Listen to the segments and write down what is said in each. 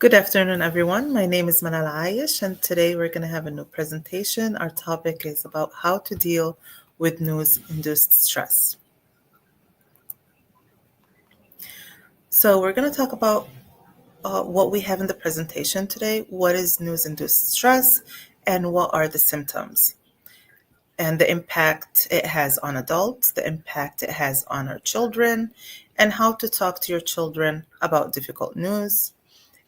Good afternoon, everyone. My name is Manal Ayesh, and today we're going to have a new presentation. Our topic is about how to deal with news-induced stress. So we're going to talk about what we have in the presentation today, what is news-induced stress, and what are the symptoms, and the impact it has on adults, the impact it has on our children, and how to talk to your children about difficult news,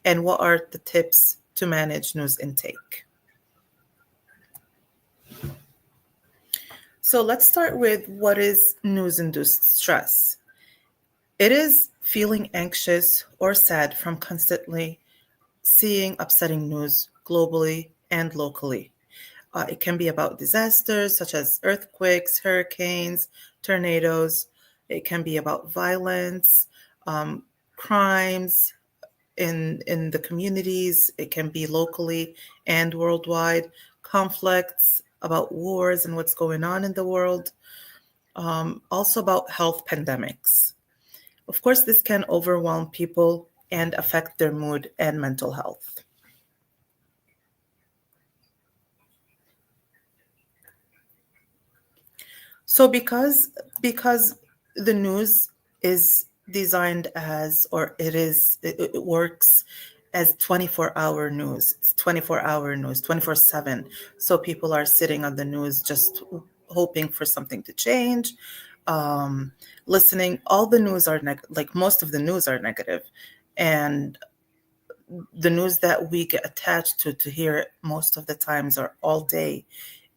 and what are the tips to manage news intake. So let's start with what is news-induced stress. It is feeling anxious or sad from constantly seeing upsetting news globally and locally. It can be about disasters such as earthquakes, hurricanes, tornadoes. It can be about violence, crimes in the communities. It can be locally and worldwide, conflicts, about wars and what's going on in the world. Also about health pandemics. Of course, this can overwhelm people and affect their mood and mental health. So because the news is designed as, or it works as 24-hour news. It's 24-hour news, 24/7. So people are sitting on the news just hoping for something to change. Listening, all the news are like most of the news are negative, and the news that we get attached to hear most of the times or all day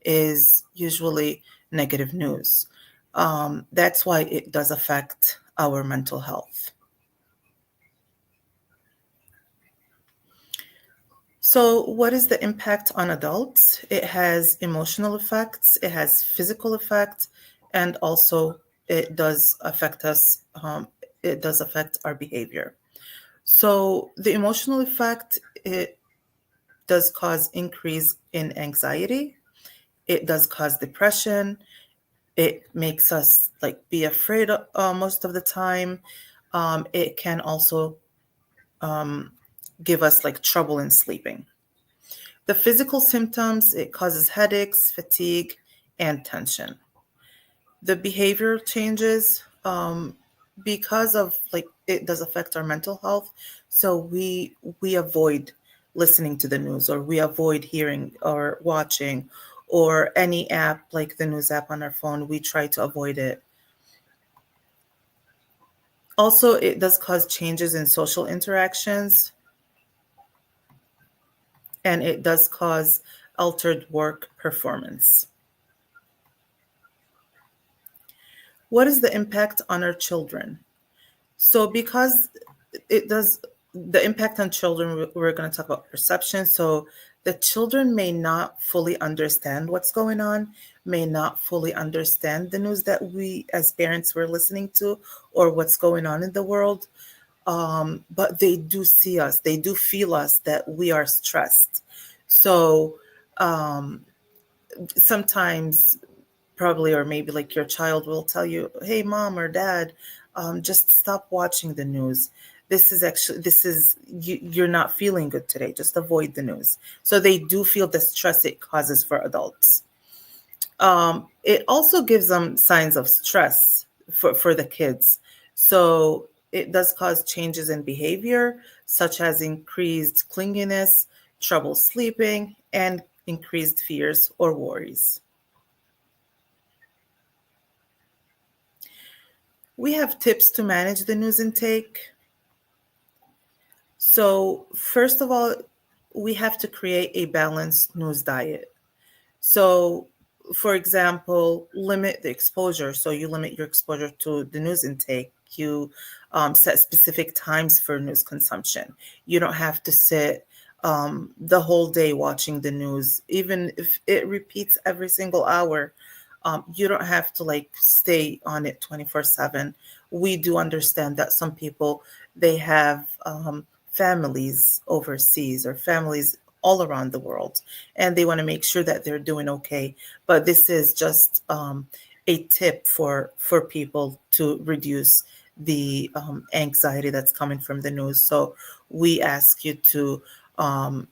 is usually negative news. That's why it does affect our mental health. So, what is the impact on adults? It has emotional effects, it has physical effects, and also it does affect us, it does affect our behavior. So, the emotional effect, it does cause increase in anxiety, it does cause depression, it makes us like be afraid most of the time. It can also give us like trouble in sleeping. The physical symptoms, it causes headaches, fatigue, and tension. The behavioral changes, because of like it does affect our mental health, so we avoid listening to the news, or we avoid hearing or watching, or any app like the news app on our phone, we try to avoid it. Also, it does cause changes in social interactions, and it does cause altered work performance. What is the impact on our children? So, because it does, the impact on children, we're going to talk about perception. So, the children may not fully understand what's going on, may not fully understand the news that we as parents were listening to, or what's going on in the world. But they do see us, they do feel us that we are stressed. So, um, sometimes probably, or maybe like your child will tell you, hey mom or dad, just stop watching the news. You're not feeling good today, just avoid the news. So they do feel the stress it causes for adults. It also gives them signs of stress for the kids. So it does cause changes in behavior, such as increased clinginess, trouble sleeping, and increased fears or worries. We have tips to manage the news intake. So, first of all, we have to create a balanced news diet. So, for example, limit the exposure. So, you limit your exposure to the news intake. You set specific times for news consumption. You don't have to sit the whole day watching the news, even if it repeats every single hour. You don't have to like stay on it 24/7. We do understand that some people, they have families overseas or families all around the world, and they want to make sure that they're doing okay. But this is just a tip for people to reduce the anxiety that's coming from the news. So we ask you to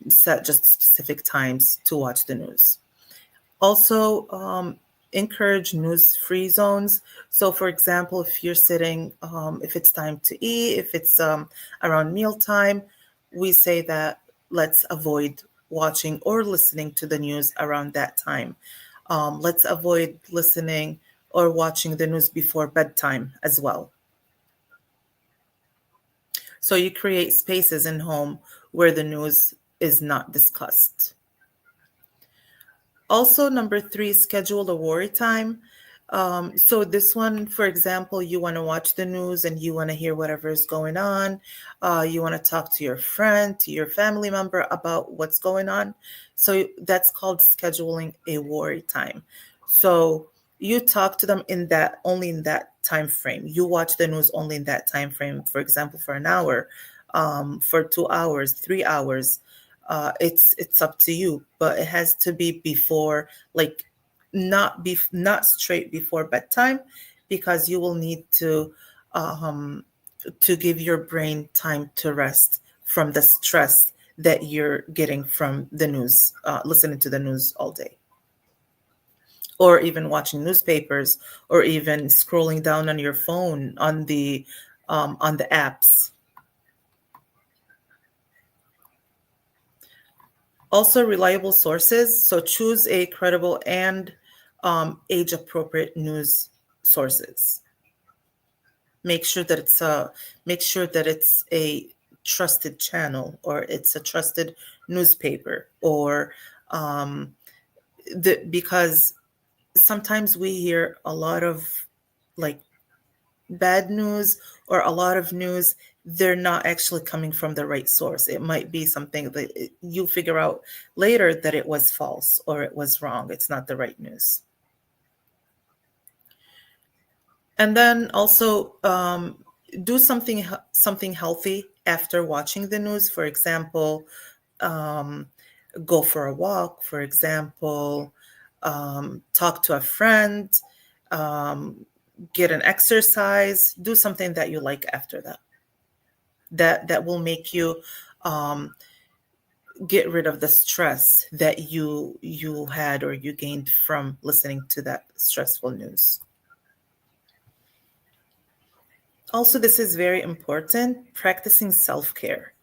set just specific times to watch the news. Also, encourage news-free zones. So, for example, if you're sitting, if it's time to eat, if it's around mealtime, we say that let's avoid watching or listening to the news around that time. Let's avoid listening or watching the news before bedtime as well. So you create spaces in home where the news is not discussed. Also, number three, schedule a worry time. So this one, for example, you want to watch the news and you want to hear whatever is going on. You want to talk to your friend, to your family member about what's going on. So that's called scheduling a worry time. So you talk to them in that only in that time frame. You watch the news only in that time frame. For example, for an hour, for 2 hours, 3 hours, it's up to you, but it has to be before, like, not straight before bedtime, because you will need um to give your brain time to rest from the stress that you're getting from the news, listening to the news all day, or even watching newspapers, or even scrolling down on your phone on the apps. Also, reliable sources. So choose a credible and age appropriate news sources. Make sure that it's a trusted channel, or it's a trusted newspaper, or um, because sometimes we hear a lot of, like, bad news, or a lot of news, they're not actually coming from the right source. It might be something that you figure out later that it was false or it was wrong. It's not the right news. And then also, do something healthy after watching the news. For example, um, go for a walk. For example, talk to a friend, um, get an exercise, do something that you like after that. That will make you um, get rid of the stress that you had or you gained from listening to that stressful news. Also, this is very important, practicing self-care.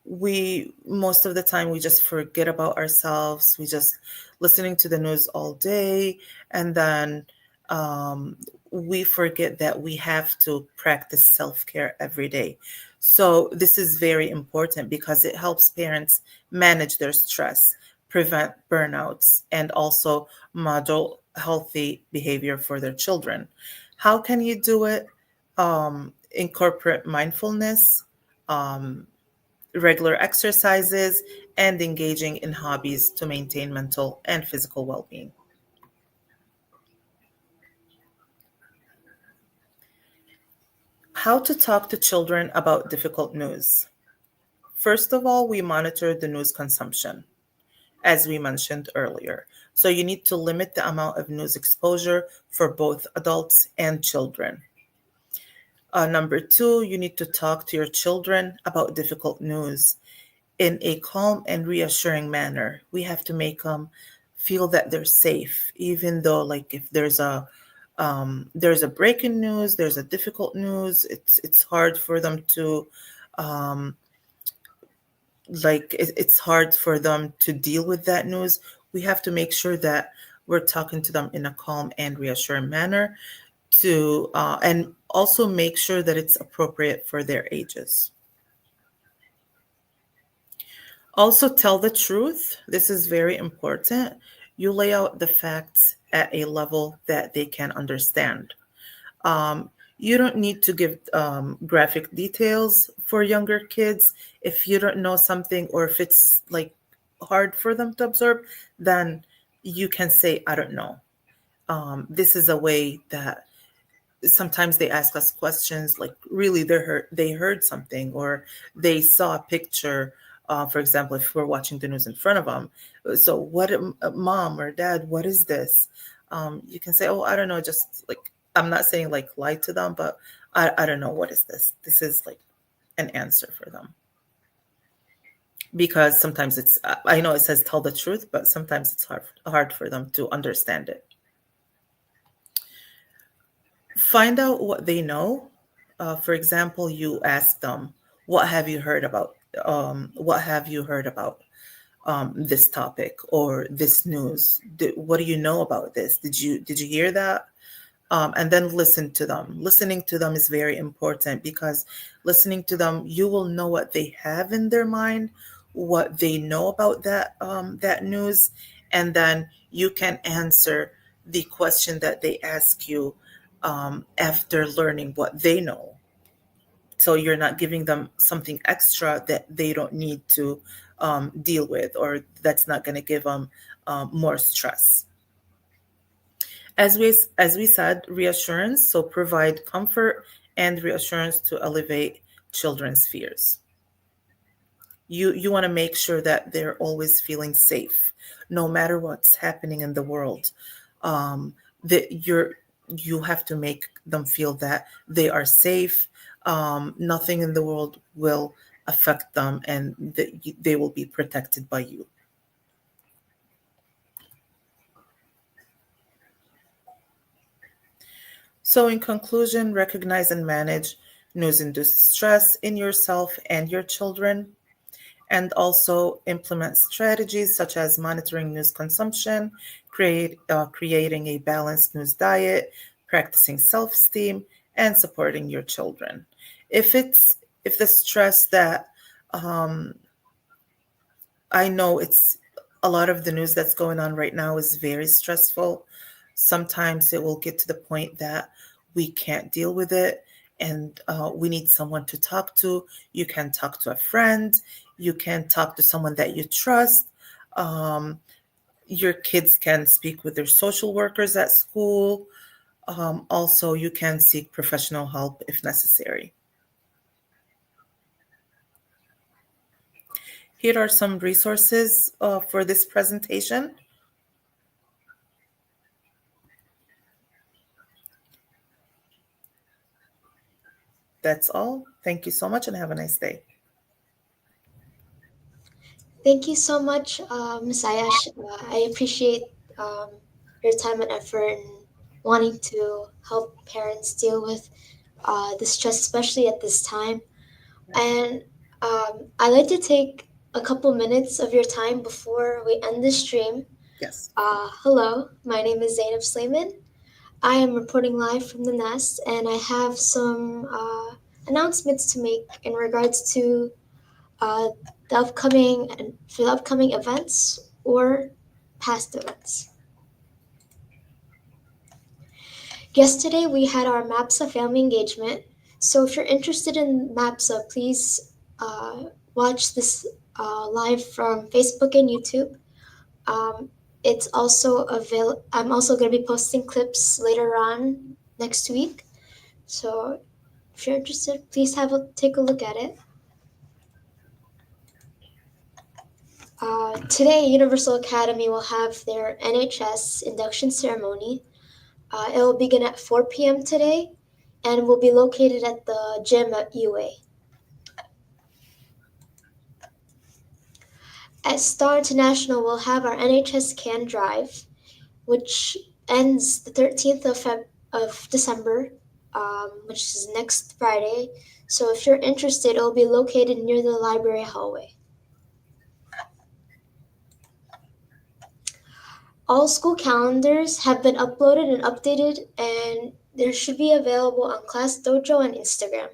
We Most of the time we just forget about ourselves. We just listening to the news all day, and then um, we forget that we have to practice self-care every day. So this is very important because it helps parents manage their stress, prevent burnouts, and also model healthy behavior for their children. How can you do it? Incorporate mindfulness, um, regular exercises, and engaging in hobbies to maintain mental and physical well being. How to talk to children about difficult news. First of all, we monitor the news consumption, as we mentioned earlier. So you need to limit the amount of news exposure for both adults and children. Number two, you need to talk to your children about difficult news in a calm and reassuring manner. We have to make them feel that they're safe, even though, like, if there's a breaking news, there's a difficult news. It's hard for them to um, it's hard for them to deal with that news. We have to make sure that we're talking to them in a calm and reassuring manner, to and also make sure that it's appropriate for their ages. Also, tell the truth. This is very important. You lay out the facts at a level that they can understand. Um, you don't need to give graphic details for younger kids. If you don't know something, or if it's, like, hard for them to absorb, then you can say, I don't know. This is a way that sometimes they ask us questions, like, really they heard something, or they saw a picture. For example, if we're watching the news in front of them, so what, mom or dad, what is this? You can say, oh, I don't know, just, like, I'm not saying, like, lie to them, but I don't know what is this. This is like an answer for them because sometimes it's I know it says tell the truth, but sometimes it's hard for them to understand it. Find out what they know. For example, you ask them, "What have you heard about? What have you heard about this topic or this news? What do you know about this? Did you hear that?" And then listen to them. Listening to them is very important because listening to them, you will know what they have in their mind, what they know about that news, and then you can answer the question that they ask you after learning what they know. So you're not giving them something extra that they don't need to deal with, or that's not going to give them more stress. As we said, reassurance, so provide comfort and reassurance to elevate children's fears. You want to make sure that they're always feeling safe, no matter what's happening in the world. Um, that you have to make them feel that they are safe. Nothing in the world will affect them, and that they will be protected by you. So, in conclusion, recognize and manage news induced stress in yourself and your children, and also implement strategies such as monitoring news consumption, creating a balanced news diet, practicing self-esteem, and supporting your children. If the stress that um, I know it's a lot of the news that's going on right now is very stressful. Sometimes it will get to the point that we can't deal with it and we need someone to talk to. You can talk to a friend, you can talk to someone that you trust. Um, your kids can speak with their social workers at school. Also, you can seek professional help if necessary. Here are some resources for this presentation. That's all. Thank you so much and have a nice day. Thank you so much, Ms. Ayash. I appreciate um, your time and effort in wanting to help parents deal with the stress, especially at this time. And I'd like to take a couple minutes of your time before we end the stream. Yes. Hello, my name is Zainab Slayman. I am reporting live from the nest, and I have some announcements to make in regards to uh, the upcoming and for the upcoming events or past events. Yesterday we had our MAPSA family engagement. So if you're interested in MAPSA, please watch this live from Facebook and YouTube. Um, it's also available. I'm also going to be posting clips later on next week. So if you're interested, please take a look at it. Today, Universal Academy will have their NHS induction ceremony. It will begin at 4 p.m. today and will be located at the gym at UA. At Star International, we'll have our NHS Can Drive, which ends the 13th of December, which is next Friday. So if you're interested, it will be located near the library hallway. All school calendars have been uploaded and updated, and they should be available on Class Dojo and Instagram.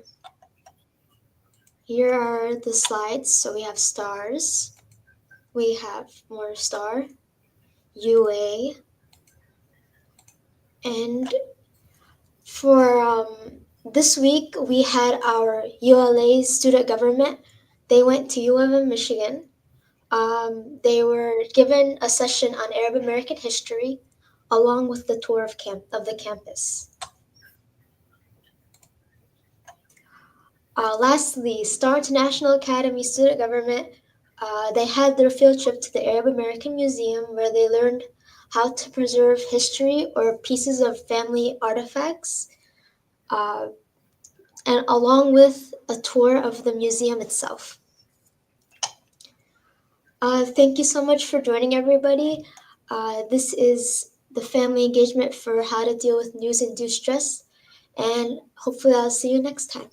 Here are the slides. So we have stars, we have more star, UA, and for this week we had our ULA student government. They went to U of M, Michigan. They were given a session on Arab American history along with the tour of the campus. Lastly, Star International Academy student government, they had their field trip to the Arab American Museum where they learned how to preserve history or pieces of family artifacts. Uh, and along with a tour of the museum itself. Thank you so much for joining, everybody. This is the family engagement for how to deal with news-induced stress, and hopefully I'll see you next time.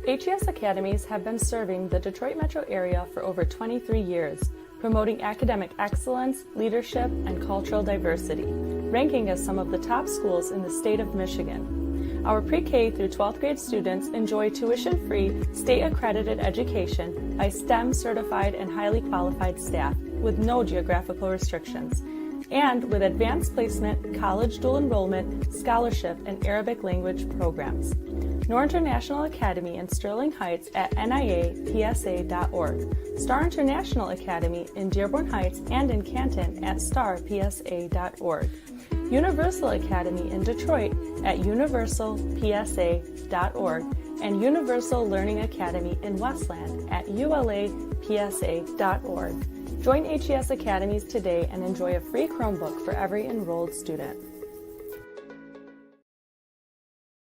HES Academies have been serving the Detroit metro area for over 23 years, promoting academic excellence, leadership, and cultural diversity, ranking as some of the top schools in the state of Michigan. Our pre-K through 12th grade students enjoy tuition-free, state-accredited education by STEM-certified and highly qualified staff with no geographical restrictions, and with advanced placement, college dual enrollment, scholarship, and Arabic language programs. Noor International Academy in Sterling Heights at niapsa.org, Star International Academy in Dearborn Heights and in Canton at starpsa.org, Universal Academy in Detroit at universalpsa.org, and Universal Learning Academy in Westland at ulapsa.org. Join HES Academies today and enjoy a free Chromebook for every enrolled student.